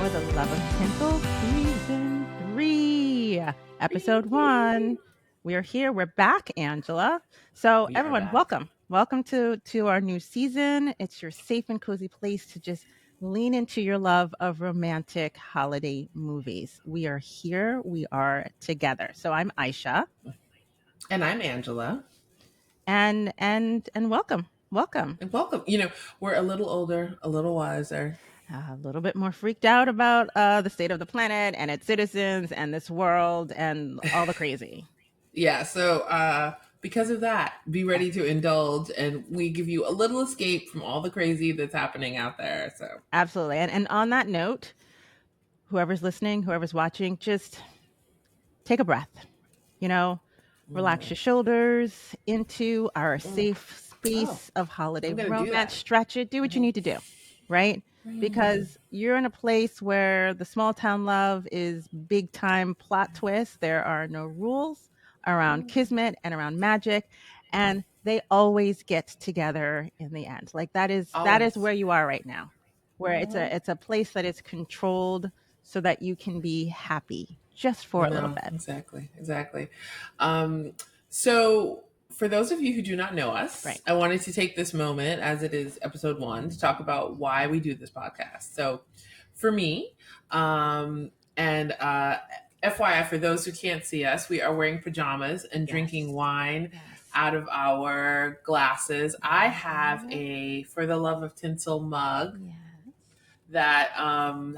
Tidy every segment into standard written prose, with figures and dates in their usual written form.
for the Love of Tinsel Season 3, Episode 1. We are here. We're back, Angela. So everyone, welcome. Welcome to our new season. It's your safe and cozy place to just lean into your love of romantic holiday movies. We are here. We are together. So I'm Isha. And I'm Angela. And welcome. Welcome. And welcome. We're a little older, a little wiser. A little bit more freaked out about the state of the planet and its citizens and this world and all the crazy. Yeah, so because of that, be ready to indulge, and we give you a little escape from all the crazy that's happening out there. So absolutely. And on that note, whoever's listening, whoever's watching, just take a breath. Relax your shoulders into our safe space of holiday romance. Stretch it. Do what you need to do, right? Because you're in a place where the small town love is big time plot twist. There are no rules around kismet and around magic, and they always get together in the end. Like that is where you are right now, where it's a place that is controlled so that you can be happy just for a little bit. Exactly. So for those of you who do not know us, right, I wanted to take this moment, as it is episode 1, to talk about why we do this podcast. So for me, and FYI, for those who can't see us, we are wearing pajamas and drinking wine out of our glasses. I have a For the Love of Tinsel mug that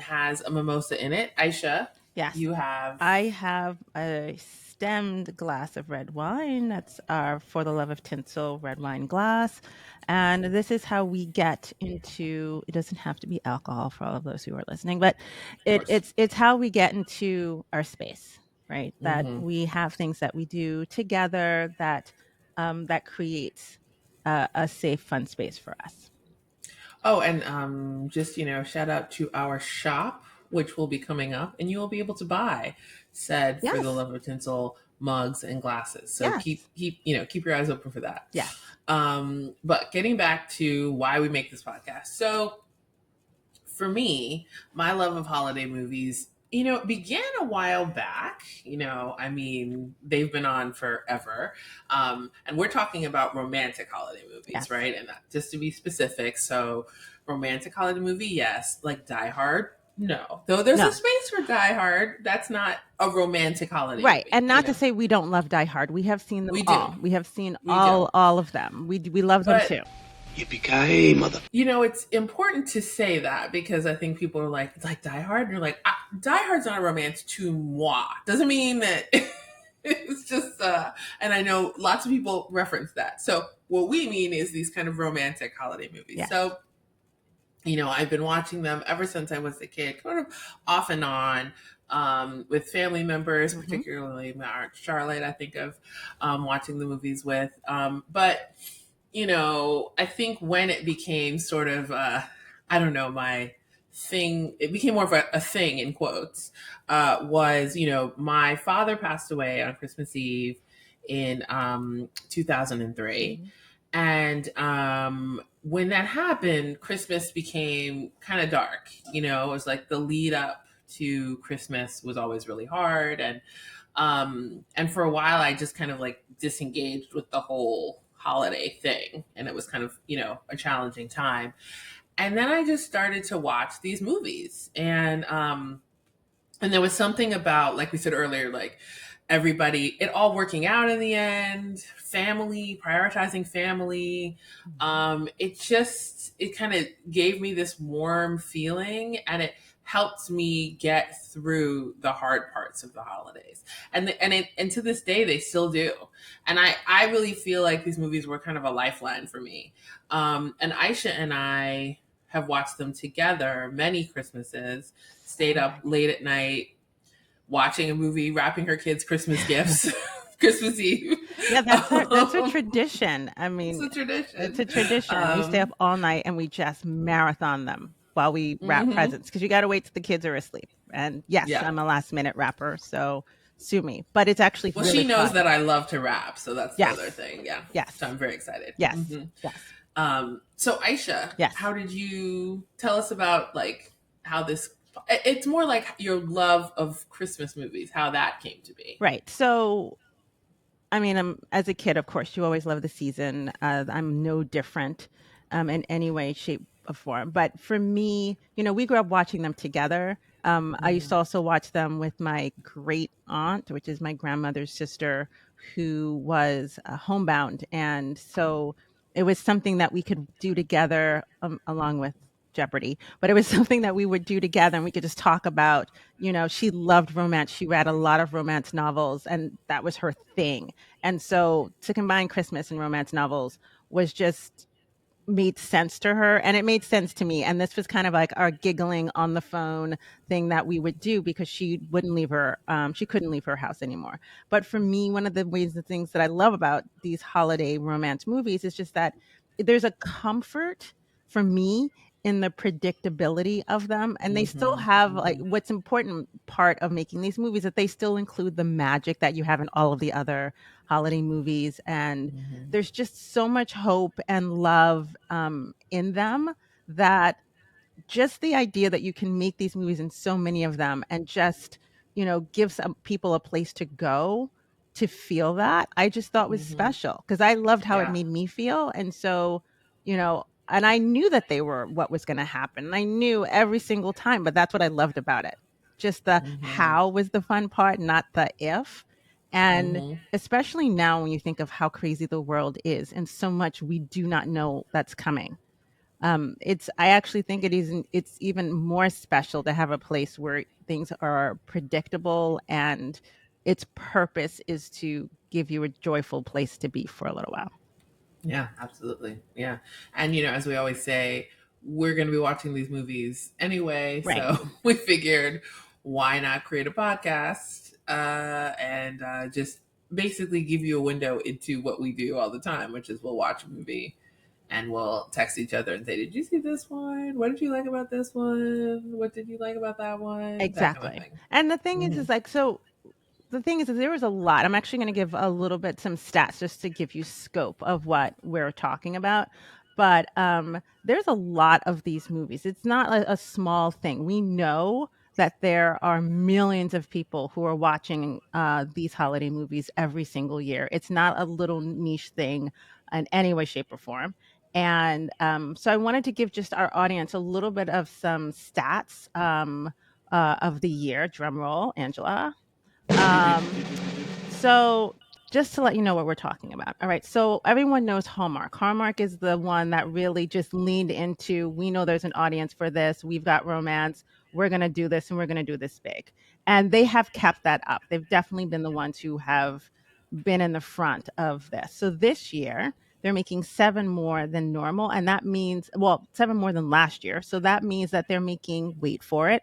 has a mimosa in it. Aisha, you have? I have a stemmed glass of red wine. That's our For the Love of Tinsel red wine glass. And this is how we get into, it doesn't have to be alcohol for all of those who are listening, but it's how we get into our space, right? That we have things that we do together that creates a safe, fun space for us. Oh, and just, shout out to our shop, which will be coming up, and you will be able to buy said For the Love of Tinsel mugs and glasses. So keep your eyes open for that. Yeah. But getting back to why we make this podcast. So for me, my love of holiday movies, began a while back. They've been on forever. And we're talking about romantic holiday movies, right? And just to be specific, so romantic holiday movie, yes. Like Die Hard, no. Though there's a space for Die Hard, that's not a romantic holiday movie. Right. And not to say we don't love Die Hard. We have seen them all. We have seen all of them. We love them too. Yippee-ki-yay, mother. It's important to say that because I think people are like, it's like Die Hard. And you're like, Die Hard's not a romance to moi. Doesn't mean that it's just, and I know lots of people reference that. So what we mean is these kind of romantic holiday movies. Yes. So, I've been watching them ever since I was a kid, kind of off and on, with family members, particularly my Aunt Charlotte, I think of watching the movies with. But I think when it became sort of, my thing, it became more of a thing in quotes, was, my father passed away on Christmas Eve in 2003. And when that happened, Christmas became kind of dark. It was like the lead up to Christmas was always really hard. And for a while, I just kind of like disengaged with the whole holiday thing. And it was kind of, a challenging time. And then I just started to watch these movies. And there was something about, like we said earlier, like everybody, it all working out in the end, family, prioritizing family. It kind of gave me this warm feeling, and it helped me get through the hard parts of the holidays. And to this day, they still do. And I really feel like these movies were kind of a lifeline for me. And Aisha and I have watched them together many Christmases, stayed up late at night, watching a movie, wrapping her kids' Christmas gifts, Christmas Eve. Yeah, that's a tradition. I mean, it's a tradition. It's a tradition. We stay up all night and we just marathon them while we wrap presents, because you got to wait till the kids are asleep. And yes, I'm a last minute wrapper, so sue me. But it's actually really she knows fun. that I love to wrap, so that's the other thing. Yeah. Yes. So I'm very excited. Yes. Yes. So Aisha, how did you tell us about like how this It's more like your love of Christmas movies, how that came to be. Right. So, I mean, as a kid, of course, you always love the season. I'm no different in any way, shape, or form. But for me, we grew up watching them together. I used to also watch them with my great aunt, which is my grandmother's sister, who was homebound. And so it was something that we could do together along with Jeopardy. But it was something that we would do together and we could just talk about. She loved romance. She read a lot of romance novels, and that was her thing. And so to combine Christmas and romance novels was just made sense to her, and it made sense to me. And this was kind of like our giggling on the phone thing that we would do because she wouldn't leave her she couldn't leave her house anymore. But for me, one of the things that I love about these holiday romance movies is just that there's a comfort for me in the predictability of them, and they still have like what's important part of making these movies, that they still include the magic that you have in all of the other holiday movies. And there's just so much hope and love in them, that just the idea that you can make these movies and so many of them and just, give some people a place to go to feel that, I just thought was special because I loved how it Yeah. made me feel. And so, and I knew that they were what was going to happen. And I knew every single time, but that's what I loved about it. Just the how was the fun part, not the if. And especially now when you think of how crazy the world is and so much we do not know that's coming. I actually think it's even more special to have a place where things are predictable and its purpose is to give you a joyful place to be for a little while. Yeah, absolutely. Yeah. And, as we always say, we're going to be watching these movies anyway. Right. So we figured, why not create a podcast and just basically give you a window into what we do all the time, which is we'll watch a movie and we'll text each other and say, did you see this one? What did you like about this one? What did you like about that one? That kind of Exactly. thing. And the thing is like, so the thing is there was a lot. I'm actually going to give a little bit some stats just to give you scope of what we're talking about. But there's a lot of these movies. It's not a small thing. We know that there are millions of people who are watching these holiday movies every single year. It's not a little niche thing in any way, shape, or form. And so I wanted to give just our audience a little bit of some stats of the year. Drum roll, Angela. Um, so just to let you know what we're talking about. All right. So everyone knows Hallmark. Hallmark is the one that really just leaned into, we know there's an audience for this. We've got romance. We're going to do this and we're going to do this big. And they have kept that up. They've definitely been the ones who have been in the front of this. So this year, they're making 7 more than normal. And that means, well, 7 more than last year. So that means that they're making, wait for it,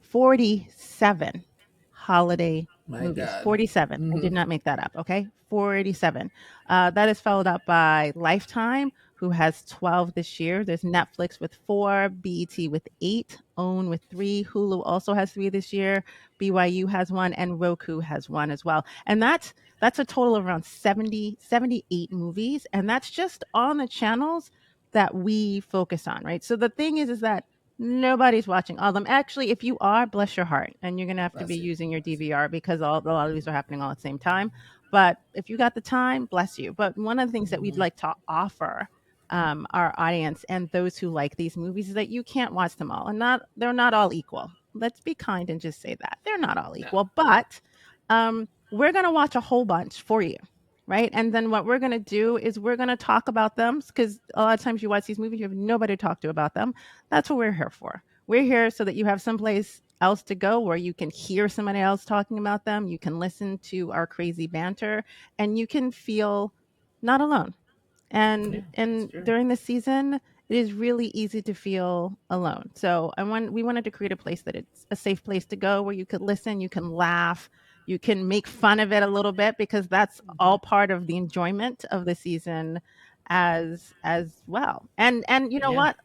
47 holiday My movies. God. 47. I did not make that up. Okay. 47. That is followed up by Lifetime, who has 12 this year. There's Netflix with 4, BET with 8, OWN with 3, Hulu also has 3 this year, BYU has 1, and Roku has 1 as well. And that's a total of around 78 movies. And that's just on the channels that we focus on, right? So the thing is that nobody's watching all of them. Actually, if you are, bless your heart, and you're gonna have to be Bless you. using your DVR because a lot of these are happening all at the same time. But if you got the time, bless you. But one of the things that we'd like to offer our audience and those who like these movies is that you can't watch them all, and they're not all equal. Let's be kind and just say that they're not all No. equal. But we're gonna watch a whole bunch for you. Right. And then what we're going to do is we're going to talk about them because a lot of times you watch these movies, you have nobody to talk to about them. That's what we're here for. We're here so that you have someplace else to go where you can hear somebody else talking about them. You can listen to our crazy banter and you can feel not alone. Yeah, And during the season, it is really easy to feel alone. So we wanted to create a place that it's a safe place to go where you could listen, you can laugh, you can make fun of it a little bit because that's all part of the enjoyment of the season as well. And you know what?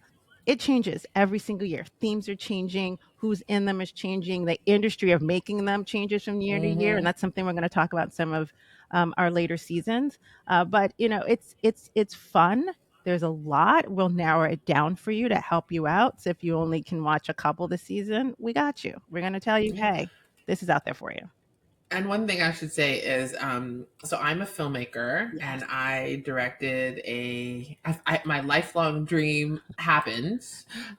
It changes every single year. Themes are changing. Who's in them is changing. The industry of making them changes from year to year, and that's something we're going to talk about in some of our later seasons. But it's fun. there's a lot, we'll narrow it down for you to help you out. So if you only can watch a couple this season, we got you. We're going to tell you, hey, this is out there for you. And one thing I should say is, so I'm a filmmaker, Yes. and I directed my lifelong dream happened,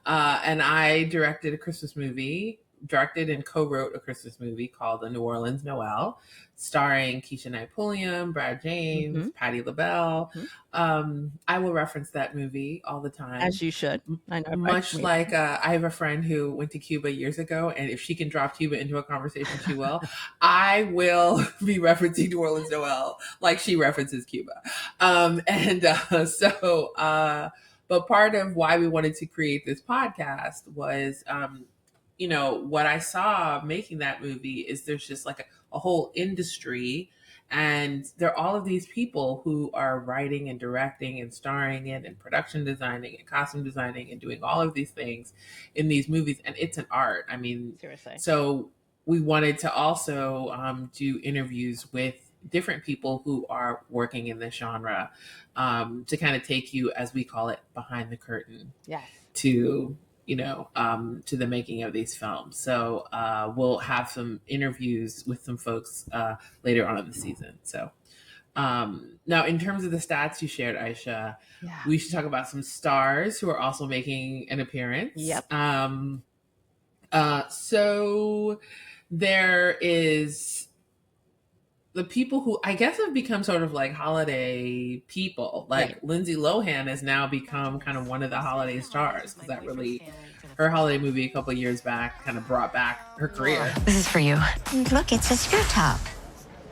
and I directed a Christmas movie, directed and co-wrote a Christmas movie called The New Orleans Noel, starring Keisha Knight Pulliam, Brad James, Patti LaBelle. I will reference that movie all the time. As you should. I know, Much like I have a friend who went to Cuba years ago, and if she can drop Cuba into a conversation, she will. I will be referencing New Orleans Noel like she references Cuba. But part of why we wanted to create this podcast was, what I saw making that movie is there's just like a whole industry, and there are all of these people who are writing and directing and starring in and production designing and costume designing and doing all of these things in these movies. And it's an art. I mean, seriously. So we wanted to also do interviews with different people who are working in this genre, to kind of take you, as we call it, behind the curtain. Yes. To to the making of these films. So we'll have some interviews with some folks later on in the season. So now, in terms of the stats you shared, Isha, we should talk about some stars who are also making an appearance. Yep. So there is the people who I guess have become sort of like holiday people. Like Right. Lindsay Lohan has now become kind of one of the holiday stars, because that really, her holiday movie a couple of years back kind of brought back her career. This is for you. Look, it's a screw top.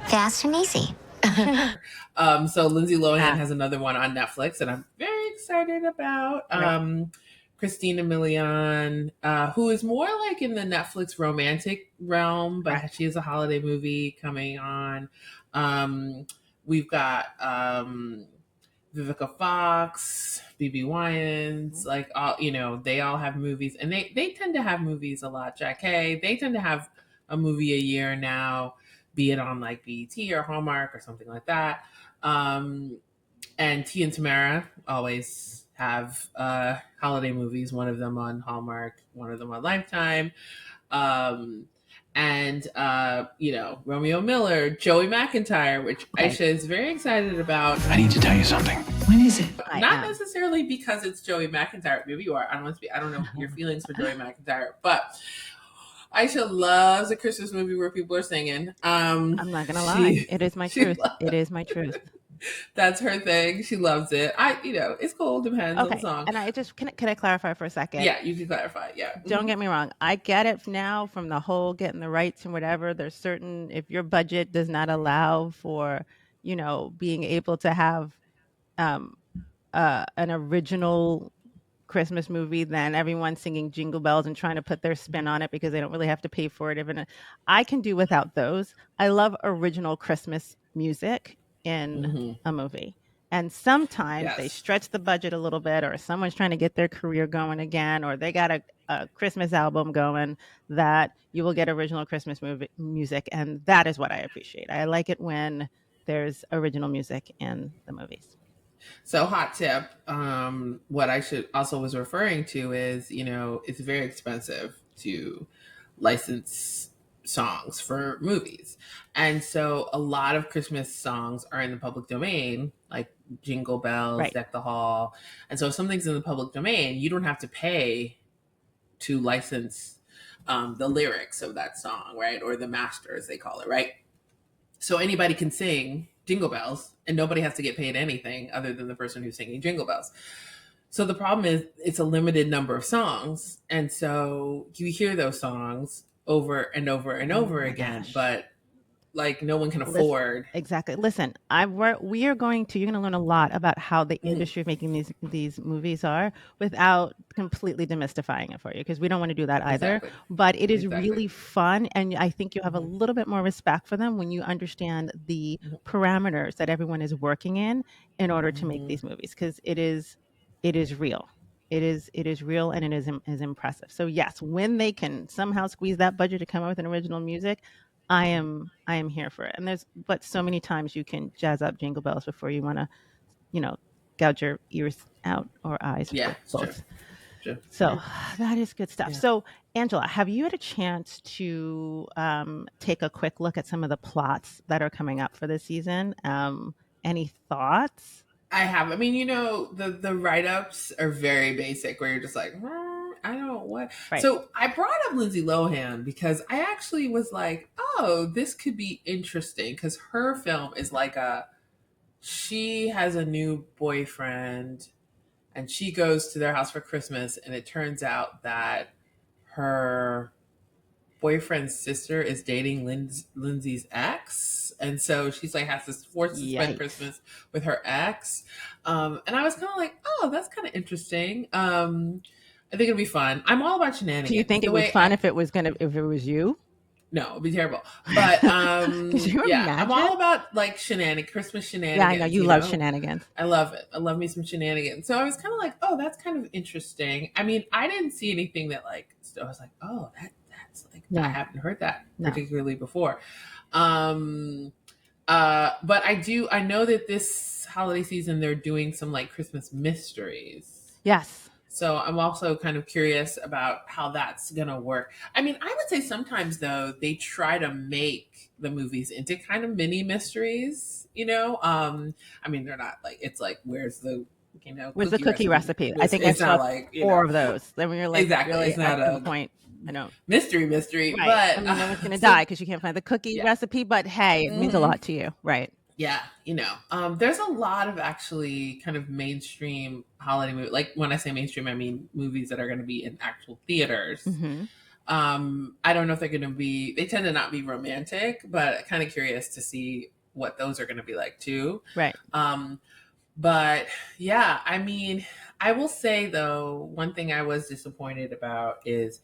Fast and easy. So Lindsay Lohan has another one on Netflix, and I'm very excited about. Christina Milian, who is more like in the Netflix romantic realm, but she has a holiday movie coming on. We've got Vivica Fox, BB Wines, like all, they all have movies, and they tend to have movies a lot. Jack Hay, they tend to have a movie a year now, be it on like BET or Hallmark or something like that. And T and Tamara always have holiday movies, one of them on Hallmark, one of them on Lifetime. Romeo Miller, Joey McIntyre, which Aisha is very excited about. I need to tell you something. When is it? Not necessarily because it's Joey McIntyre. Maybe you are. I don't know your feelings for Joey McIntyre, but Aisha loves a Christmas movie where people are singing. I'm not gonna lie. It is my truth. It is my truth. That's her thing. She loves it. It's cool. Depends on the song. And I just can I clarify for a second? Yeah, you can clarify. Yeah. Don't get me wrong. I get it now from the whole getting the rights and whatever. There's certain, if your budget does not allow for, being able to have an original Christmas movie, then everyone's singing Jingle Bells and trying to put their spin on it because they don't really have to pay for it. Even I can do without those. I love original Christmas music in a movie. And sometimes they stretch the budget a little bit, or someone's trying to get their career going again, or they got a Christmas album going, that you will get original Christmas music. And that is what I appreciate. I like it when there's original music in the movies. So hot tip, what I should also was referring to is, it's very expensive to license songs for movies. And so a lot of Christmas songs are in the public domain, like Jingle Bells, Deck the Hall. And so if something's in the public domain, you don't have to pay to license the lyrics of that song, right? Or the master, as they call it, right? So anybody can sing Jingle Bells, and nobody has to get paid anything other than the person who's singing Jingle Bells. So the problem is it's a limited number of songs. And so you hear those songs over and over and over again, but like no one can afford. Exactly. Listen, you're going to learn a lot about how the industry of making these movies are without completely demystifying it for you, because we don't want to do that either. Exactly. But it is really fun, and I think you have a little bit more respect for them when you understand the parameters that everyone is working in order to make these movies, because it is real. It is real, and it is impressive. So yes, when they can somehow squeeze that budget to come up with an original music, I am here for it. And but so many times you can jazz up Jingle Bells before you want to, gouge your ears out or eyes, Yeah, both. sure. So that is good stuff. Yeah. So, Angela, have you had a chance to take a quick look at some of the plots that are coming up for this season? Any thoughts? I have. I mean, you know, the write ups are very basic, where you're just like, I don't know what. Right. So I brought up Lindsay Lohan because I actually was like, oh, this could be interesting, because her film is like she has a new boyfriend and she goes to their house for Christmas, and it turns out that her boyfriend's sister is dating Lindsay's ex, and so she's like has to force to spend Christmas with her ex. And I was kind of like, oh, that's kind of interesting. I think it'd be fun. I'm all about shenanigans. Do you think it would be fun if it was you? No, it'd be terrible. But yeah, I'm all about like Christmas shenanigans. Yeah, I know you love shenanigans. I love it. I love me some shenanigans. So I was kind of like, oh, that's kind of interesting. I mean, I didn't see anything that like I was like, oh, that's like I haven't heard that particularly before. But I know that this holiday season they're doing some like Christmas mysteries. Yes. So I'm also kind of curious about how that's going to work. I mean, I would say sometimes, though, they try to make the movies into kind of mini mysteries, you know? I mean, they're not like, it's like, where's the cookie recipe? I think it's not like four of those. Then when you're like, exactly, really it's not a point. I know. Mystery, right. But I mean, no one's going to die because you can't find the cookie recipe, but hey, it means a lot to you. Right. Yeah, you know, there's a lot of actually kind of mainstream holiday movies. Like when I say mainstream, I mean movies that are going to be in actual theaters. Mm-hmm. I don't know if they're going to be, they tend to not be romantic, but kind of curious to see what those are going to be like too. Right. But yeah, I mean, I will say though, one thing I was disappointed about is,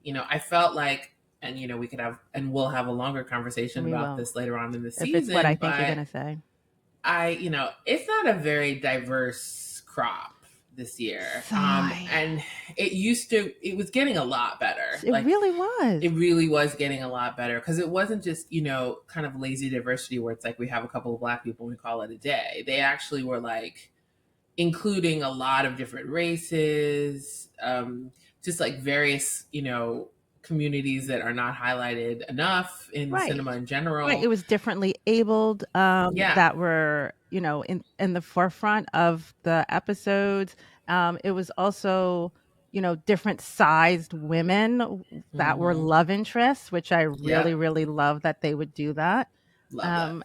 you know, I felt like, and you know, we could have, and we'll have a longer conversation about this later on in the season. It's what I think you're going to say. You know, it's not a very diverse crop this year. And it was getting a lot better. It really was. It really was getting a lot better, because it wasn't just, you know, kind of lazy diversity where it's like we have a couple of Black people and we call it a day. They actually were like including a lot of different races, just like various, you know, communities that are not highlighted enough in cinema in general. Right. It was differently abled that were, you know, in the forefront of the episodes. It was also, you know, different sized women that were love interests, which I really, really love that they would do that.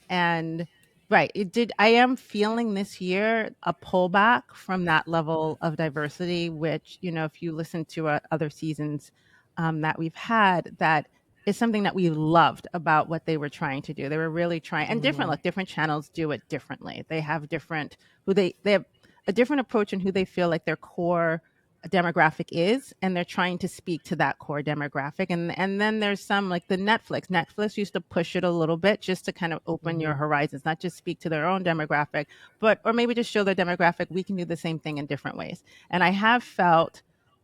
And it did. I am feeling this year a pullback from that level of diversity, which, you know, if you listen to other seasons that we've had, that is something that we loved about what they were trying to do. They were really trying, and different channels do it differently. They have they have a different approach in who they feel like their core demographic is, and they're trying to speak to that core demographic. And then there's some like the Netflix used to push it a little bit just to kind of open your horizons, not just speak to their own demographic, or maybe just show their demographic we can do the same thing in different ways. And I have felt,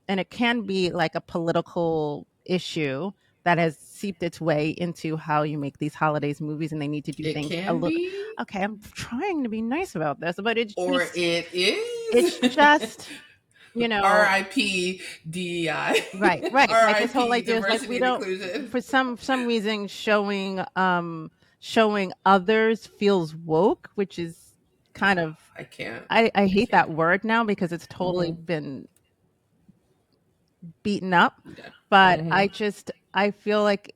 and it can be like a political issue that has seeped its way into how you make these holidays movies, and they need to do things a little. Okay, I'm trying to be nice about this, but it is. It's just, you know, R.I.P. DEI. Right. Like this whole idea is like we don't inclusion. For some reason showing others feels woke, which is kind of I hate that word now because it's totally been beaten up, but I feel like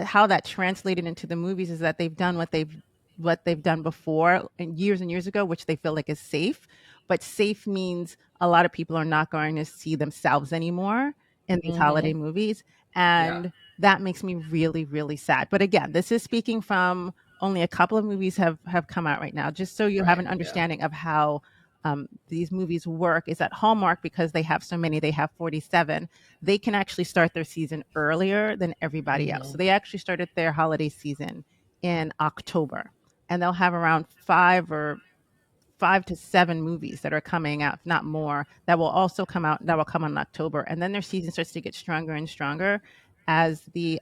how that translated into the movies is that they've done what they've done before and years ago, which they feel like is safe. But safe means a lot of people are not going to see themselves anymore in these holiday movies, and that makes me really, really sad. But again, this is speaking from only a couple of movies have come out right now, just so you have an understanding of how these movies work. Is that Hallmark, because they have so many, they have 47, they can actually start their season earlier than everybody else. So they actually started their holiday season in October, and they'll have around 5 to 7 movies that are coming out, if not more, that will also come out, that will come in October. And then their season starts to get stronger and stronger as the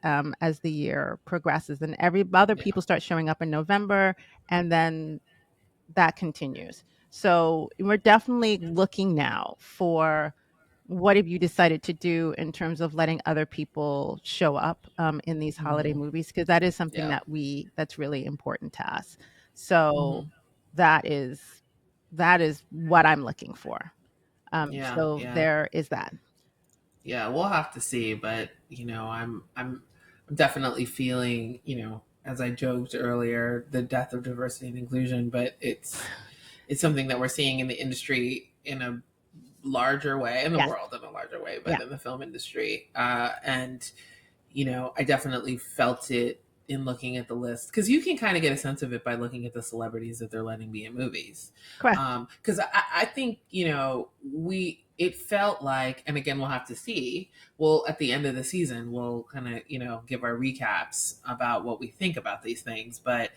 year progresses, and other people start showing up in November, and then that continues. So we're definitely looking now for what have you decided to do in terms of letting other people show up in these holiday movies, because that is something Yeah. that's really important to us. So Mhm. that is what I'm looking for. Yeah. So Yeah. there is that. Yeah, we'll have to see, but I'm definitely feeling, as I joked earlier, the death of diversity and inclusion, but it's something that we're seeing in the industry in a larger way, in the Yes. world in a larger way, but Yeah. in the film industry. And I definitely felt it in looking at the list, because you can kind of get a sense of it by looking at the celebrities that they're letting be in movies. Correct. Because I think it felt like, and again we'll have to see. Well, at the end of the season, we'll kind of give our recaps about what we think about these things. But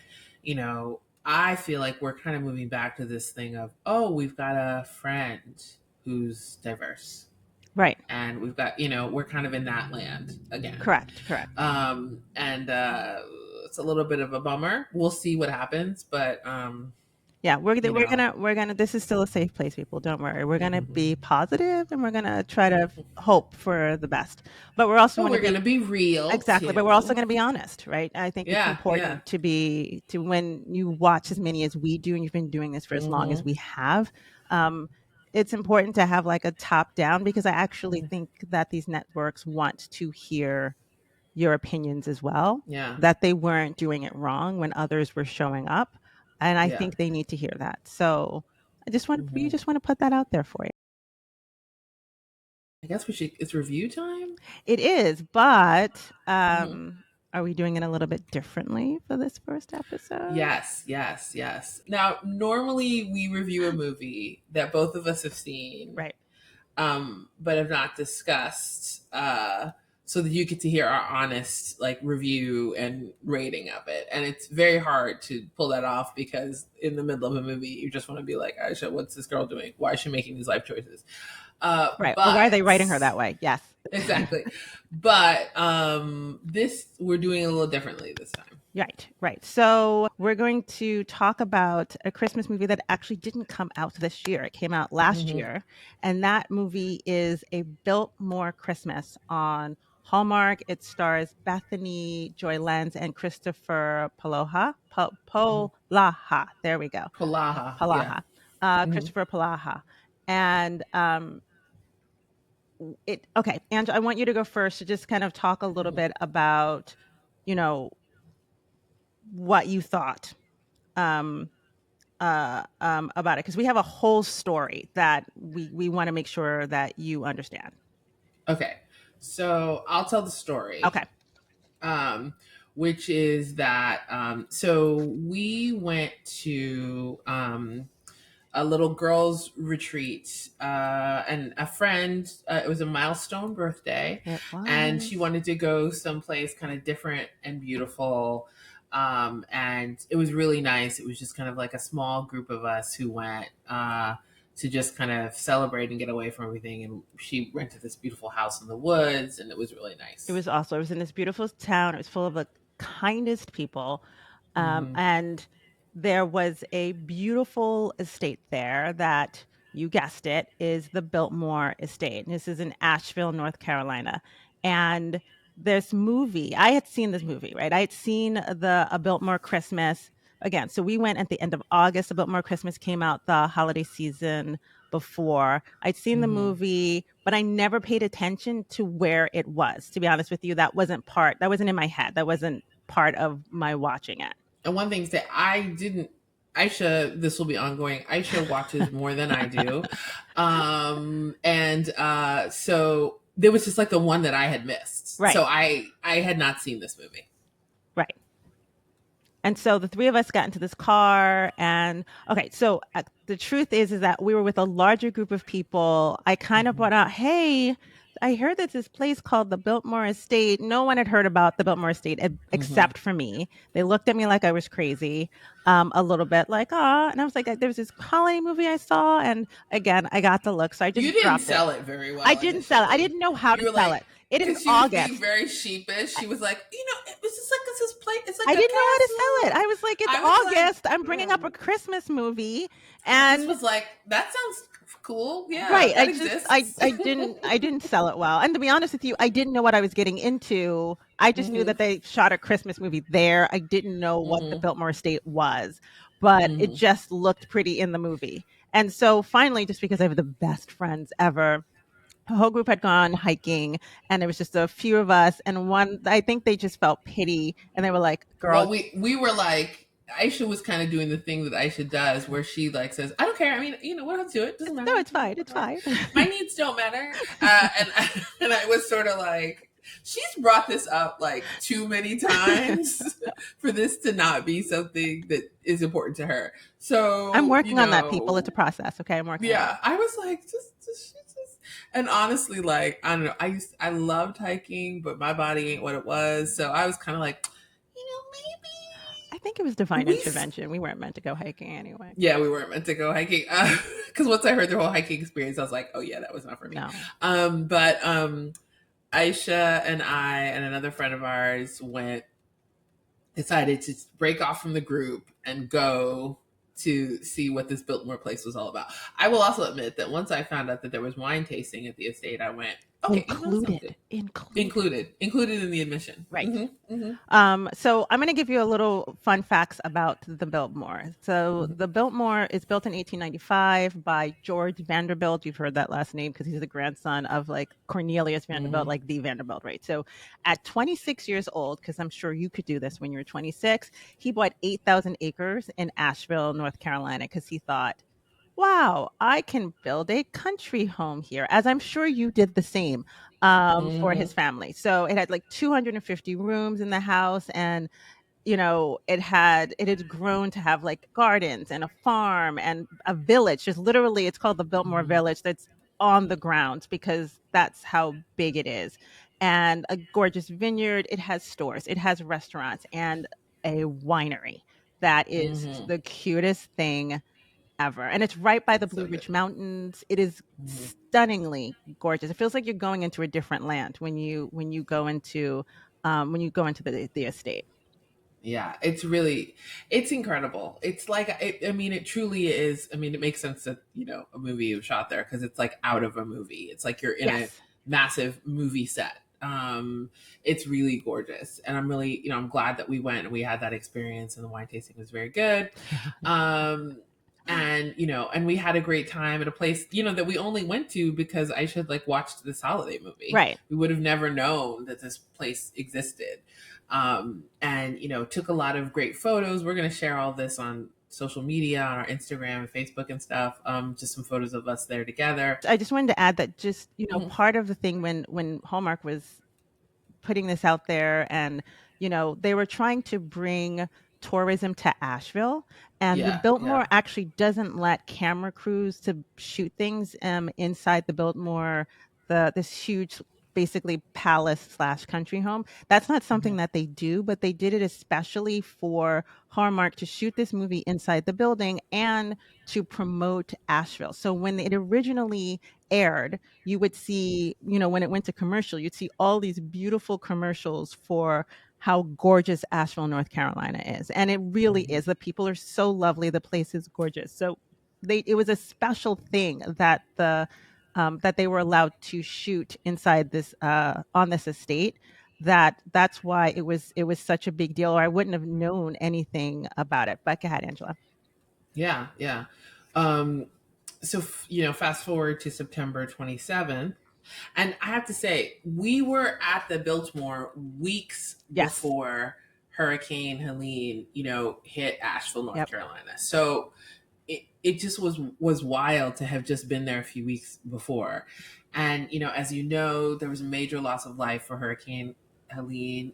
I feel like we're kind of moving back to this thing of, oh, we've got a friend who's diverse, Right. and we've got we're kind of in that land again. Correct. And it's a little bit of a bummer. We'll see what happens, but yeah, we're gonna this is still a safe place, people, don't worry. We're gonna be positive and we're gonna try to hope for the best, but we're also we're gonna be real, exactly too. but we're also gonna be honest, right? I think it's Yeah, important to when you watch as many as we do, and you've been doing this for as long as we have, it's important to have like a top down, because I actually think that these networks want to hear your opinions as well, Yeah. that they weren't doing it wrong when others were showing up. And I think they need to hear that. So we just want to put that out there for you. I guess it's review time. It is, but are we doing it a little bit differently for this first episode? Yes. Now, normally we review a movie that both of us have seen, right? But have not discussed, so that you get to hear our honest review and rating of it. And it's very hard to pull that off, because in the middle of a movie you just want to be like, Aisha, what's this girl doing? Why is she making these life choices? Right. But or why are they writing her that way? Yes. Exactly. But we're doing it a little differently this time. Right. So we're going to talk about a Christmas movie that actually didn't come out this year. It came out last year. And that movie is a Biltmore Christmas on Hallmark. It stars Bethany Joy Lenz and Christopher Polaha. Polaha. There we go. Polaha. Polaha. Yeah. Christopher Polaha. And okay, Angela, I want you to go first to just kind of talk a little bit about, what you thought about it, because we have a whole story that we want to make sure that you understand. Okay, so I'll tell the story. Okay. Which is that so we went to a little girls retreat, and a friend, it was a milestone birthday, and she wanted to go someplace kind of different and beautiful, and it was really nice. It was just kind of like a small group of us who went to just kind of celebrate and get away from everything. And she rented this beautiful house in the woods, and it was really nice. It was awesome. It was in this beautiful town. It was full of the kindest people. And there was a beautiful estate there that, you guessed it, is the Biltmore estate. And this is in Ashville, North Carolina. And this movie, I had seen this movie, right? I had seen a Biltmore Christmas again. So we went at the end of August. The Biltmore Christmas came out the holiday season before. I'd seen the movie, but I never paid attention to where it was. To be honest with you, that wasn't in my head. That wasn't part of my watching it. And one thing is that Aisha, this will be ongoing. Aisha watches more than I do. So there was just like the one that I had missed. Right. So I had not seen this movie. Right. And so the three of us got into this car, and okay, so the truth is that we were with a larger group of people. I kind of brought out, hey, I heard that this place called the Biltmore Estate. No one had heard about the Biltmore Estate except for me. They looked at me like I was crazy, a little bit like, and I was like, there was this holiday movie I saw, and again, I got the look, so I just You didn't sell it very well. I didn't sell it. I didn't know how to sell it. It is Because she was August. being very sheepish. She was like, it was just like this plate. It's like I a didn't know how to casserole. sell it. I was like, it's August. I'm bringing up a Christmas movie, I just and was like, that sounds cool. Yeah, right. that exists. I didn't sell it well. And to be honest with you, I didn't know what I was getting into. I just knew that they shot a Christmas movie there. I didn't know what the Biltmore estate was, but it just looked pretty in the movie. And so finally, just because I have the best friends ever, the whole group had gone hiking and there was just a few of us, and one, I think they just felt pity and they were like, girl. Well, we were like, Aisha was kind of doing the thing that Aisha does where she like says, I don't care. I mean, we'll have to do it. Doesn't matter. No, it's fine. It's fine. My needs don't matter. And I was sort of like, she's brought this up like too many times for this to not be something that is important to her. So I'm working on that, people. It's a process. Okay. I'm working on it. I was like, just and honestly, like, I don't know. I loved hiking, but my body ain't what it was. So I was kind of like, maybe. I think it was divine intervention. We weren't meant to go hiking anyway. Yeah, we weren't meant to go hiking. Because once I heard their whole hiking experience, I was like, oh yeah, that was not for me. No. But Aisha and I and another friend of ours decided to break off from the group and go to see what this Biltmore place was all about. I will also admit that once I found out that there was wine tasting at the estate, I went, okay, included in the admission. Right. So I'm going to give you a little fun facts about the Biltmore. So the Biltmore is built in 1895 by George Vanderbilt. You've heard that last name because he's the grandson of like Cornelius Vanderbilt, like the Vanderbilt, right? So at 26 years old, because I'm sure you could do this when you were 26, he bought 8,000 acres in Ashville, North Carolina, because he thought, wow, I can build a country home here, as I'm sure you did the same for his family. So it had like 250 rooms in the house, and it had grown to have like gardens and a farm and a village. Just literally, it's called the Biltmore Village. That's on the grounds because that's how big it is, and a gorgeous vineyard. It has stores, it has restaurants, and a winery that is the cutest thing ever. And it's right by the Blue Ridge Mountains. It is stunningly gorgeous. It feels like you're going into a different land when you go into the estate. Yeah, it's incredible. It's like, it truly is. I mean, it makes sense that, a movie was shot there because it's like out of a movie. It's like you're in a massive movie set. It's really gorgeous. And I'm really, I'm glad that we went and we had that experience, and the wine tasting was very good. And, and we had a great time at a place, that we only went to because I should like watched this holiday movie. Right. We would have never known that this place existed. And, took a lot of great photos. We're going to share all this on social media, on our Instagram and Facebook and stuff. Just some photos of us there together. I just wanted to add that just, part of the thing when Hallmark was putting this out there, and, they were trying to bring tourism to Asheville, and the Biltmore actually doesn't let camera crews to shoot things inside the Biltmore, this huge basically palace / country home. That's not something that they do, but they did it especially for Hallmark to shoot this movie inside the building and to promote Asheville. So when it originally aired, you would see, when it went to commercial, you'd see all these beautiful commercials for how gorgeous Asheville, North Carolina is. And it really is. The people are so lovely. The place is gorgeous. So it was a special thing that that they were allowed to shoot inside this on this estate. That's why it was such a big deal, or I wouldn't have known anything about it. But go ahead, Angela. Yeah. So, fast forward to September 27th. And I have to say, we were at the Biltmore weeks before Hurricane Helene, hit Asheville, North Carolina. So it just was wild to have just been there a few weeks before. And, as there was a major loss of life for Hurricane Helene,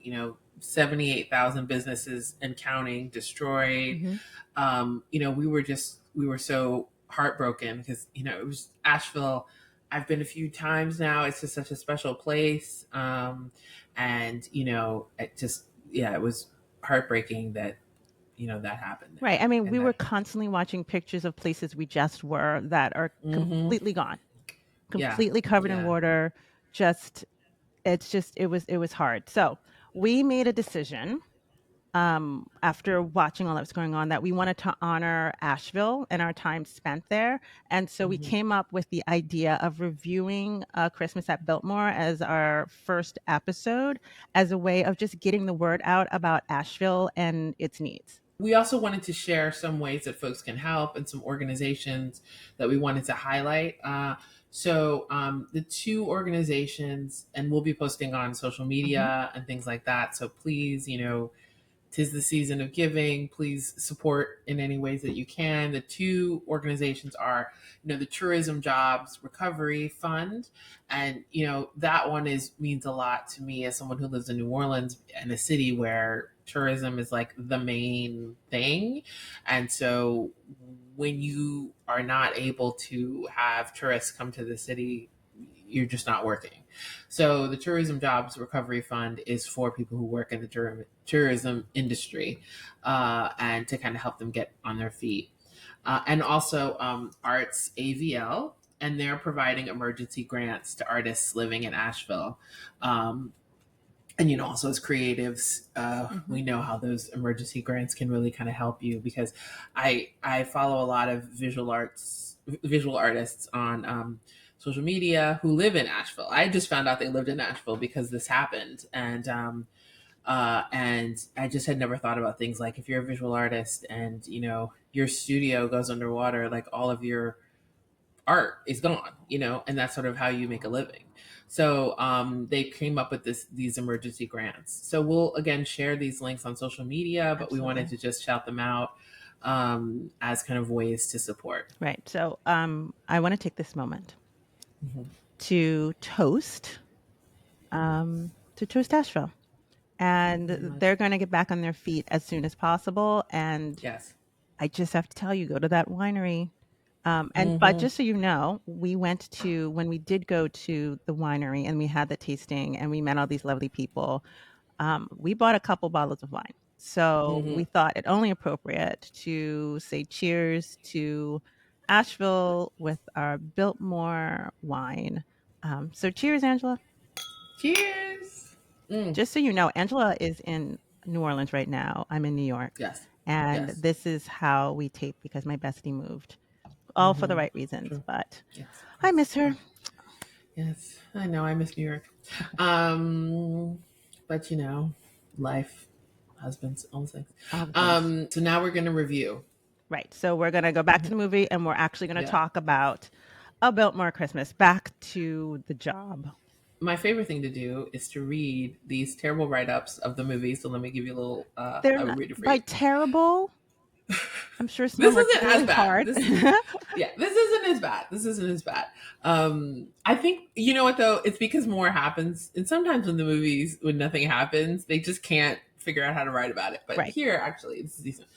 78,000 businesses and counting destroyed. We were so heartbroken because, it was Asheville. I've been a few times now. It's just such a special place. And, it was heartbreaking that, that happened. Right. I mean, we were constantly watching pictures of places we just were that are completely gone, completely covered in water. Just, it's just it was hard. So we made a decision after watching all that was going on that we wanted to honor Asheville and our time spent there. And so we came up with the idea of reviewing Christmas at Biltmore as our first episode as a way of just getting the word out about Asheville and its needs. We also wanted to share some ways that folks can help and some organizations that we wanted to highlight. So the two organizations, and we'll be posting on social media and things like that. So please, 'tis the season of giving. Please support in any ways that you can. The two organizations are, the Tourism Jobs Recovery Fund. And, that one means a lot to me as someone who lives in New Orleans, in a city where tourism is like the main thing. And so when you are not able to have tourists come to the city, you're just not working. So the Tourism Jobs Recovery Fund is for people who work in the tourism industry and to kind of help them get on their feet. And also Arts AVL, and they're providing emergency grants to artists living in Asheville. And, also as creatives, we know how those emergency grants can really kind of help you, because I follow a lot of visual artists on social media who live in Asheville. I just found out they lived in Asheville because this happened. And I just had never thought about things like, if you're a visual artist and, your studio goes underwater, like all of your art is gone, and that's sort of how you make a living. So they came up with these emergency grants. So we'll, again, share these links on social media, but we wanted to just shout them out as kind of ways to support. Right. So I want to take this moment to toast Asheville. And they're going to get back on their feet as soon as possible. And yes, I just have to tell you, go to that winery. But just so you know, when we did go to the winery and we had the tasting and we met all these lovely people, we bought a couple bottles of wine. So we thought it only appropriate to say cheers to Asheville with our Biltmore wine. So cheers, Angela. Cheers. Just so you know, Angela is in New Orleans right now. I'm in New York. Yes. And this is how we tape because my bestie moved. All for the right reasons, but I miss her. Yes, I know. I miss New York. But life, husbands, all things. So now we're going to review. Right. So we're going to go back to the movie and we're actually going to talk about A Biltmore Christmas. Back to the job. My favorite thing to do is to read these terrible write-ups of the movie. So let me give you a little. They're not, by terrible. I'm sure this isn't as bad. This isn't as bad. This isn't as bad. I think, you know what though? It's because more happens. And sometimes in the movies, when nothing happens, they just can't figure out how to write about it. But here, actually, this is decent.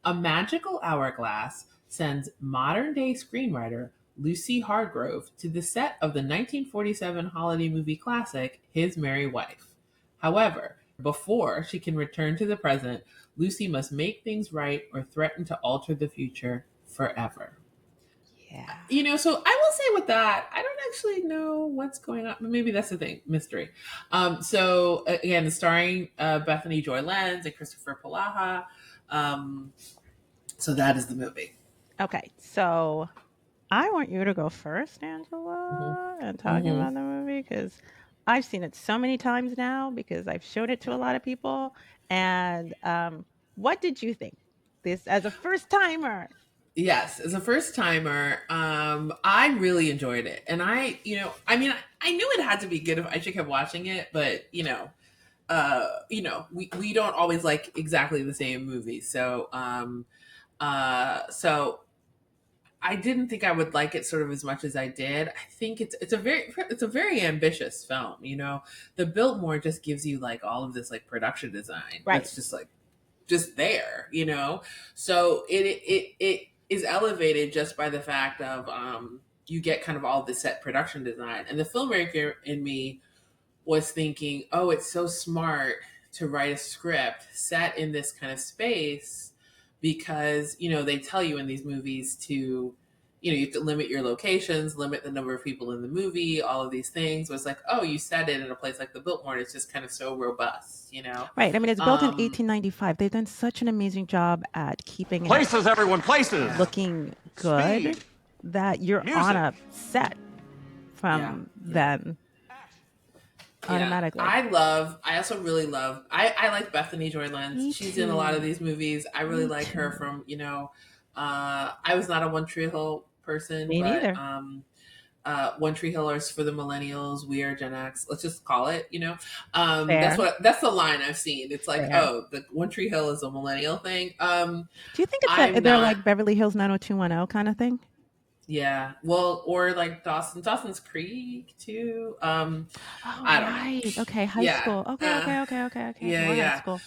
A magical hourglass sends modern day screenwriter Lucy Hargrove to the set of the 1947 holiday movie classic, His Merry Wife. However, before she can return to the present, Lucy must make things right or threaten to alter the future forever. Yeah. So I will say with that, I don't actually know what's going on. Maybe that's the thing, mystery. So again, starring Bethany Joy Lenz and Kristofferpolaha. So that is the movie. Okay, so I want you to go first, Angela, and talking about the movie because I've seen it so many times now because I've showed it to a lot of people. And what did you think? This as a first timer? Yes, as a first timer, I really enjoyed it. And I knew it had to be good if Aisha kept watching it, but we don't always like exactly the same movies. So I didn't think I would like it sort of as much as I did. I think it's a very ambitious film. The Biltmore just gives you like all of this like production design. Right. It's just like just there. So it is elevated just by the fact of you get kind of all the set production design. And the filmmaker in me was thinking, oh, it's so smart to write a script set in this kind of space because, they tell you in these movies to, you have to limit your locations, limit the number of people in the movie, all of these things. It was like, oh, you set it in a place like the Biltmore, and it's just kind of so robust, Right. I mean, it's built in 1895. They've done such an amazing job at keeping Places, everyone, places. looking good Speed. that you're on a set from then. Automatically. I also really love, I like Bethany Joy Lenz. She's in a lot of these movies. I really like her from, I was not a One Tree Hill person. Me neither. One Tree Hillers for the millennials. We are Gen X. Let's just call it, that's the line I've seen. It's like, oh, the One Tree Hill is a millennial thing. Do you think they're like Beverly Hills 90210 kind of thing? Yeah. Well, or like Dawson's Creek too. I don't know. Okay. High school. Okay. Yeah. High school.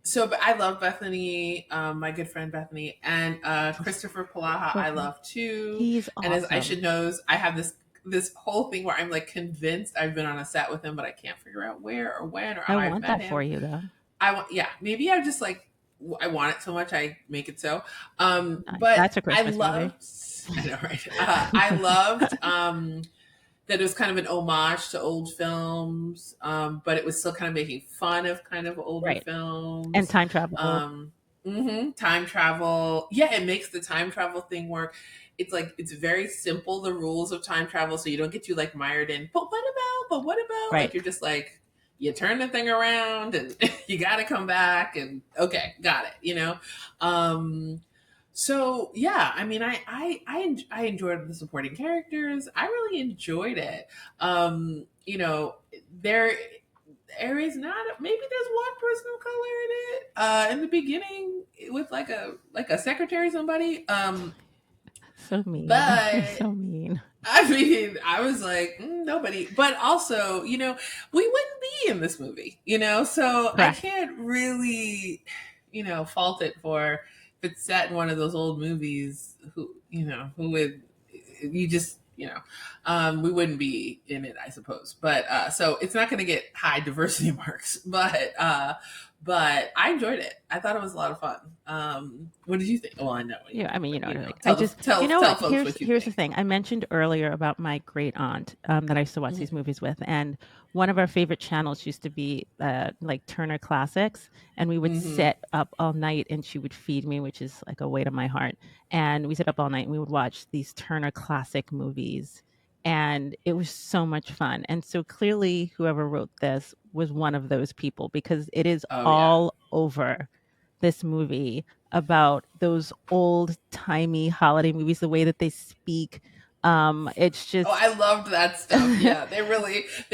So, but I love Bethany, my good friend Bethany, and Christopher Polaha. I love too. He's awesome. And as Isha knows, I have this whole thing where I'm like convinced I've been on a set with him, but I can't figure out where or when or how I want that for you though. Maybe I just like I want it so much I make it so. But that's a Christmas movie. I know, right? I loved that it was kind of an homage to old films, but it was still kind of making fun of kind of older films and time travel. Time travel. Yeah, it makes the time travel thing work. It's like it's very simple, the rules of time travel, so you don't get too like mired in. But what about? Right. Like you're just like you turn the thing around and you got to come back and okay, got it. So yeah, I mean, I enjoyed the supporting characters. I really enjoyed it. There is not maybe there's one person of color in it in the beginning with like a secretary, somebody. So mean, but so mean. I mean, I was like nobody, but also we wouldn't be in this movie, so correct. I can't really fault it for. If it's set in one of those old movies, who would you just we wouldn't be in it, I suppose. But so it's not going to get high diversity marks, but I enjoyed it. I thought it was a lot of fun. What did you think? Well, I know. Yeah, I mean, here's the thing. I mentioned earlier about my great aunt that I used to watch these movies with, and one of our favorite channels used to be like Turner Classics, and we would sit up all night, and she would feed me, which is like a weight on my heart. And we sit up all night, and we would watch these Turner Classic movies, and it was so much fun. And so clearly, whoever wrote this was one of those people, because it is all over this movie about those old timey holiday movies, the way that they speak. It's just I loved that stuff. Yeah, they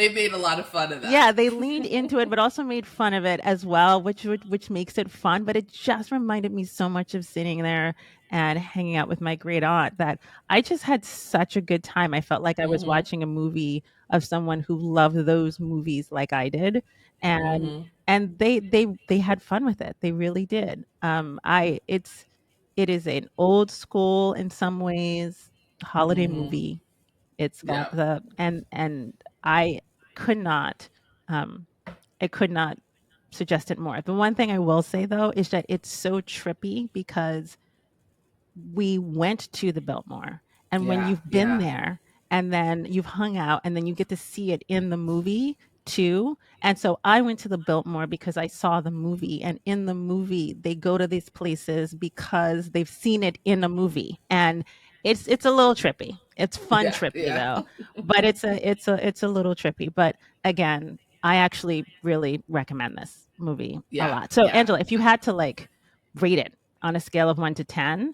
made a lot of fun of that. Yeah, they leaned into it, but also made fun of it as well, which makes it fun. But it just reminded me so much of sitting there and hanging out with my great aunt that I just had such a good time. I felt like I was watching a movie of someone who loved those movies like I did, and they had fun with it. They really did. It is an old school in some ways holiday movie. It's got and I could not suggest it more. The one thing I will say though is that it's so trippy because we went to the Biltmore, and when you've been there and then you've hung out and then you get to see it in the movie too. And so I went to the Biltmore because I saw the movie, and in the movie they go to these places because they've seen it in a movie, and it's a little trippy. It's fun trippy though, but it's a little trippy. But again, I actually really recommend this movie a lot. So Angela, if you had to like rate it on a scale of 1 to 10,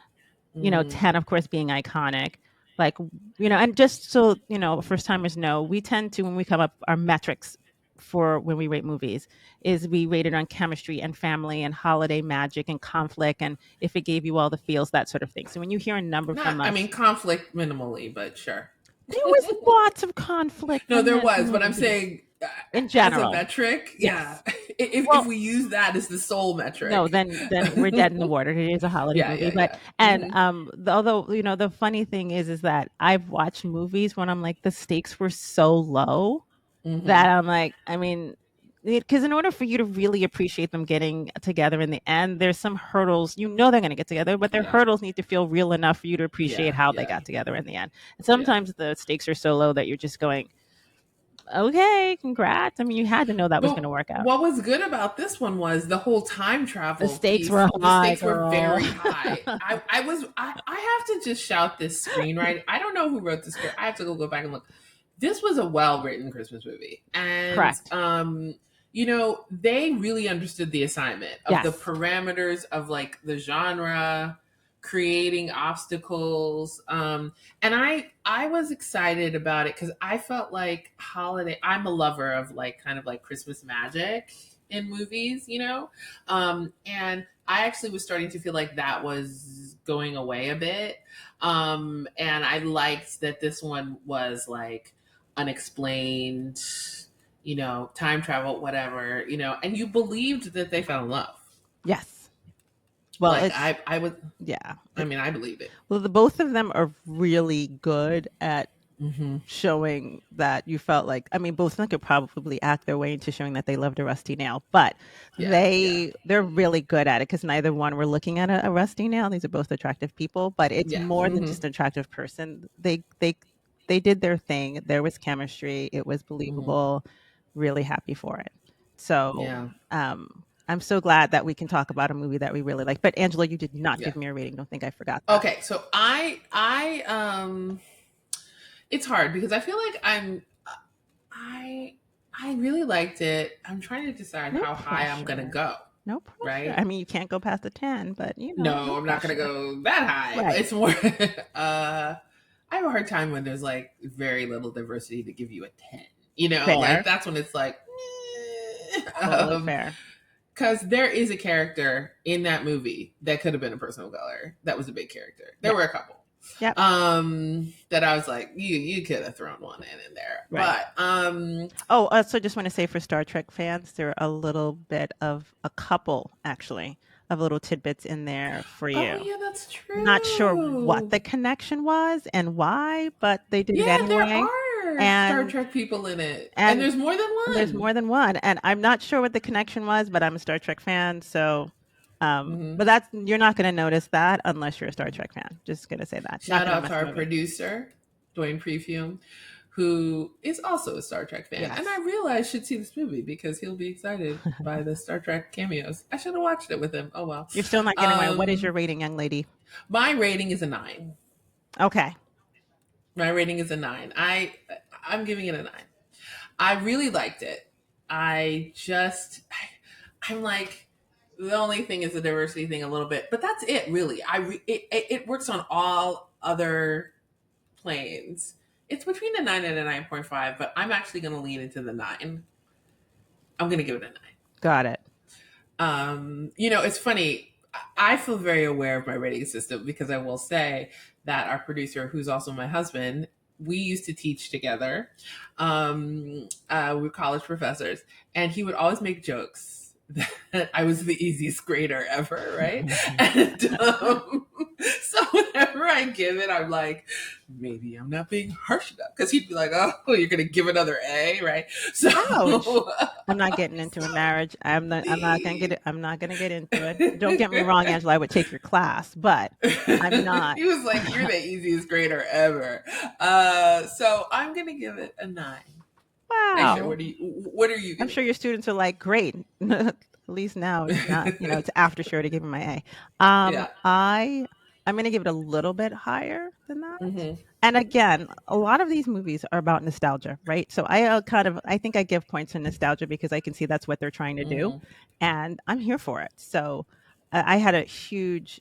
10 of course being iconic, like, and just so, first timers know, we tend to, when we come up, our metrics for when we rate movies is we rate it on chemistry and family and holiday magic and conflict, and if it gave you all the feels, that sort of thing. So when you hear a number from us, I mean, conflict minimally, but sure. There was lots of conflict. No, there was, but I'm saying in general, as a metric, if we use that as the sole metric, no, then we're dead in the water. It is a holiday movie, but although the funny thing is that I've watched movies when I'm like the stakes were so low that I'm like, I mean, because in order for you to really appreciate them getting together in the end, there's some hurdles. They're going to get together, but their hurdles need to feel real enough for you to appreciate how they got together in the end. And sometimes the stakes are so low that you're just going, okay, congrats. I mean, you had to know that was going to work out. What was good about this one was the whole time travel. The stakes were high. The stakes were very high. I have to just shout this screenwriter. I don't know who wrote this script. I have to go back and look. This was a well-written Christmas movie. And correct. They really understood the assignment of the parameters of like the genre, creating obstacles. And I was excited about it because I felt like I'm a lover of like kind of like Christmas magic in movies, and I actually was starting to feel like that was going away a bit. And I liked that this one was like unexplained, time travel, whatever, and you believed that they fell in love. Yes. Well, like I would, yeah. I mean, I believe it. Well, both of them are really good at showing that you felt like, I mean, both of them could probably act their way into showing that they loved a rusty nail, but they're really good at it because neither one were looking at a rusty nail. These are both attractive people, but it's more than just an attractive person. They did their thing. There was chemistry. It was believable. Really happy for it. So, I'm so glad that we can talk about a movie that we really like. But Angela, you did not give me a rating. Don't think I forgot that. Okay, so I it's hard because I feel like I really liked it. I'm trying to decide how high I'm gonna go. No pressure. Right? I mean, you can't go past the 10, but No, I'm not gonna go that high. Right. It's more. I have a hard time when there's like very little diversity to give you a 10. Fair. Like that's when it's like. Fair. Because there is a character in that movie that could have been a person of color. That was a big character. There were a couple. Yep. That I was like, you could have thrown one in there. Right. But so just want to say for Star Trek fans, there are a little bit of a couple actually of little tidbits in there for you. Oh yeah, that's true. Not sure what the connection was and why, but they did it anyway. There are Star Trek people in it, and there's more than one. There's more than one, and I'm not sure what the connection was, but I'm a Star Trek fan, so. But you're not going to notice that unless you're a Star Trek fan. Just going to say that. Shout out to our producer, Dwayne Prefume, who is also a Star Trek fan. Yes. And I realized should see this movie because he'll be excited by the Star Trek cameos. I should have watched it with him. Oh, well. You're still not getting away. What is your rating, young lady? My rating is a 9. Okay. My rating is a 9. I'm giving it a 9. I really liked it. I'm like, the only thing is the diversity thing a little bit, but that's it really. It works on all other planes. It's between a 9 and a 9.5, but I'm actually going to lean into the 9. I'm going to give it a 9. Got it. It's funny. I feel very aware of my rating system because I will say that our producer, who's also my husband, we used to teach together. We were college professors, and he would always make jokes that I was the easiest grader ever, right? And so whenever I give it, I'm like, maybe I'm not being harsh enough. Because he'd be like, oh, you're going to give another A, right? So I'm not getting into a marriage. I'm not going to get it. I'm not going to get into it. Don't get me wrong, Angela. I would take your class, but I'm not. He was like, you're the easiest grader ever. So I'm going to give it a 9. Wow. Aisha, what are you giving? I'm sure your students are like, great. At least now it's not, it's after sure to give me my A. I'm going to give it a little bit higher than that. Mm-hmm. And again, a lot of these movies are about nostalgia, right? So I think I give points to nostalgia because I can see that's what they're trying to do. And I'm here for it. So I had a huge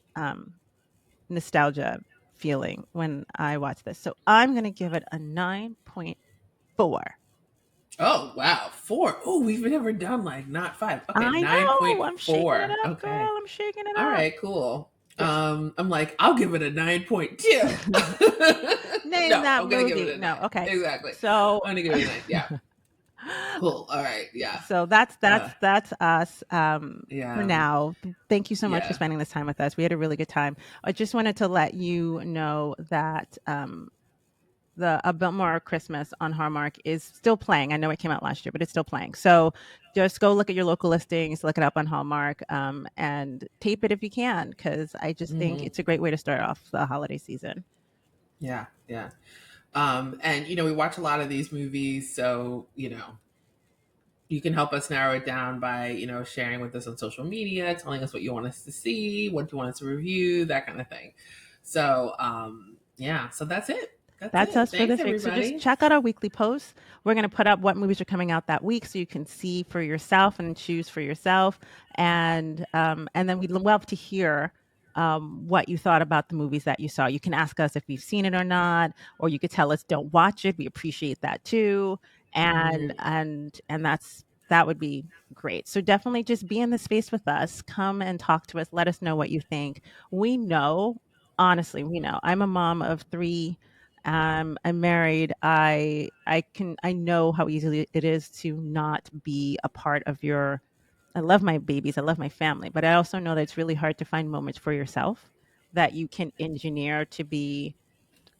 nostalgia feeling when I watched this. So I'm going to give it a 9.4. Oh, wow. 4. Oh, we've never done like not 5. Okay, 9.4. I'm shaking it up, okay. girl. I'm shaking it up. All right, cool. I'm like, I'll give it a 9.2. Name that I'm movie. Give it a 9. Okay. Exactly. So I'm gonna give it a 9. Yeah. Cool. All right. Yeah. So that's us for now. Thank you so much for spending this time with us. We had a really good time. I just wanted to let you know that the Biltmore Christmas on Hallmark is still playing. I know it came out last year, but it's still playing. So just go look at your local listings, look it up on Hallmark, and tape it if you can, because I just think it's a great way to start off the holiday season. Yeah, yeah. And we watch a lot of these movies, so you can help us narrow it down by sharing with us on social media, telling us what you want us to see, what you want us to review, that kind of thing. So yeah, so that's it. That's us for Thanks, this week. So everybody. just check out our weekly posts. We're going to put up what movies are coming out that week, so you can see for yourself and choose for yourself. And then we'd love to hear what you thought about the movies that you saw. You can ask us if we've seen it or not, or you could tell us don't watch it. We appreciate that too. And that would be great. So definitely just be in the space with us. Come and talk to us. Let us know what you think. We know, honestly, I'm a mom of 3. I'm married. I know how easily it is to not be a part of your. I love my babies. I love my family, but I also know that it's really hard to find moments for yourself that you can engineer to be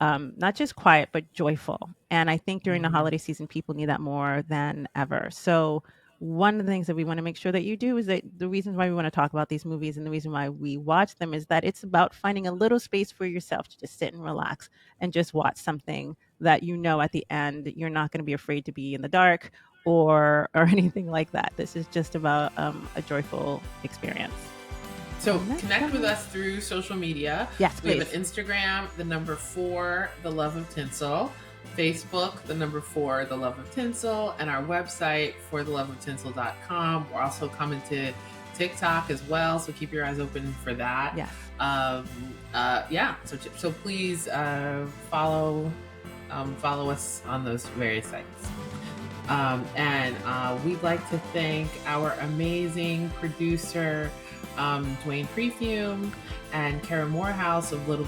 not just quiet, but joyful. And I think during the holiday season, people need that more than ever. So one of the things that we want to make sure that you do is that the reasons why we want to talk about these movies and the reason why we watch them is that it's about finding a little space for yourself to just sit and relax and just watch something that at the end you're not going to be afraid to be in the dark or anything like that. This is just about a joyful experience. So connect with us through social media. Yes, we please. have an Instagram, the number 4, the Love of Tinsel. Facebook, the number 4, the Love of Tinsel, and our website, fortheloveoftinsel.com. We're also coming to TikTok as well, so keep your eyes open for that. Yes. So please follow us on those various sites. And we'd like to thank our amazing producer, Dwayne Prefume, and Kara Morehouse of Little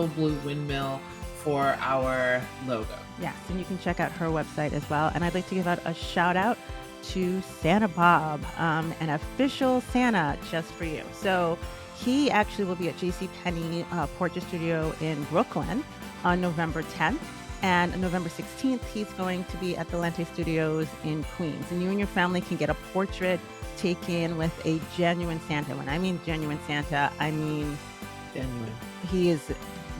Blue Windmill for our logo. Yes, and you can check out her website as well. And I'd like to give out a shout out to Santa Bob, an official Santa just for you. So he actually will be at JCPenney Portrait Studio in Brooklyn on November 10th. And November 16th, he's going to be at the Lente Studios in Queens. And you and your family can get a portrait taken with a genuine Santa. When I mean genuine Santa, I mean genuine. He is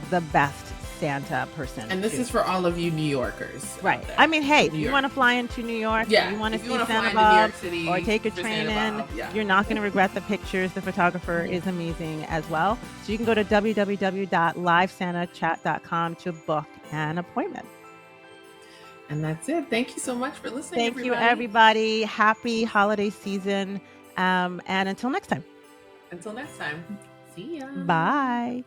the best Santa person. And this is for all of you New Yorkers. Right. I mean, hey, if you want to fly into New York, you want to see Santa Bob or take a train in, you're not going to regret the pictures. The photographer is amazing as well. So you can go to www.livesantachat.com to book an appointment. And that's it. Thank you so much for listening. Thank you, everybody. Happy holiday season. And until next time. See ya. Bye.